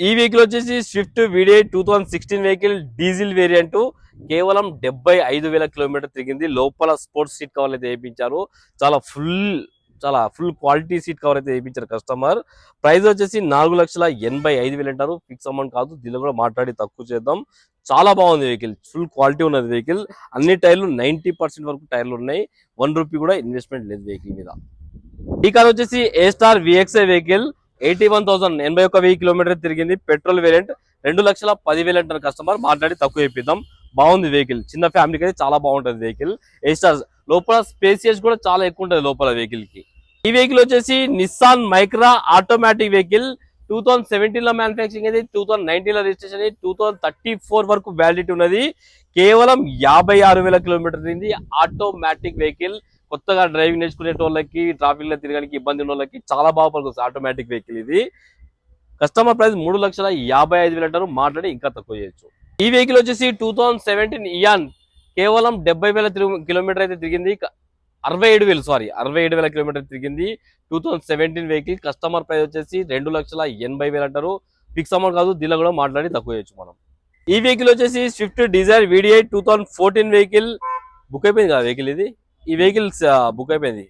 ఈ వెహికల్ వచ్చేసి Swift VDI 2016 vehicle diesel variant. కేవలం 75,000 కిలోమీటర్ తిరిగింది. లోపల స్పోర్ట్స్ సీట్ కవర్ అయితే వేయించారు. చాలా ఫుల్ క్వాలిటీ సీట్ కవర్ అయితే వేయించారు కస్టమర్. ప్రైస్ వచ్చేసి 4,85,000 అంటారు. ఫిక్స్ అమౌంట్ కాదు, దీనిలో కూడా మాట్లాడి తక్కువ చేద్దాం. చాలా బాగుంది వెహికల్, ఫుల్ క్వాలిటీ ఉన్నది వెహికల్. అన్ని టైర్లు 90% వరకు టైర్లు ఉన్నాయి. 1 రూపీ కూడా ఇన్వెస్ట్మెంట్ లేదు వెహికల్ మీద. ఈ కార్ వచ్చేసి ఏ స్టార్ విఎక్స్ఐ వెహికల్. 81,081 కిలోమీటర్ తిరిగింది. Petrol variant. 2,10,000 అంటారు కస్టమర్. మాట్లాడి తక్కువ చెప్పిద్దాం. బాగుంది వెహికల్, చిన్న ఫ్యామిలీకి అయితే చాలా బాగుంటుంది వెహికల్. ఏ స్టార్ లోపల స్పేసియస్ కూడా చాలా ఎక్కువ ఉంటుంది లోపల వెహికల్ కి. ఈ వెహికల్ వచ్చేసి నిస్సాన్ మైక్రా ఆటోమేటిక్ వెహికల్. 2017 లో మ్యానుఫాక్చరింగ్ అయితే 2019 లో రిజిస్ట్రేషన్ అయ్యి 2034 వరకు వ్యాలిడిటీ ఉన్నది. కేవలం 56,000 కిలోమీటర్ తిరిగింది. Automatic vehicle. కొత్తగా డ్రైవింగ్ నేర్చుకునే వాళ్ళకి, ట్రాఫిక్ లో తిరగడానికి ఇబ్బంది ఉన్న వాళ్ళకి చాలా బాగా పడుతుంది ఆటోమేటిక్ వెహికల్ ఇది. కస్టమర్ ప్రైస్ 3,55,000 అంటారు. మాట్లాడి ఇంకా తక్కువ చేయొచ్చు. ఈ వెహికల్ వచ్చేసి 2017 ఇయాన్. కేవలం 70,000 కిలోమీటర్ అయితే తిరిగింది. 67,000 కిలోమీటర్ తిరిగింది. 2017 వెహికల్. కస్టమర్ ప్రైస్ వచ్చేసి 2,80,000 అంటారు. ఫిక్స్ అమౌంట్ కాదు, దీనిలో కూడా మాట్లాడి తక్కువ చేయొచ్చు మనం. ఈ వెహికల్ వచ్చేసి Swift Dzire VDI 2014 vehicle. Book అయిపోయింది కదా వెహికల్ ఇది. ఈ వెహికల్స్ బుక్ అయిపోయింది.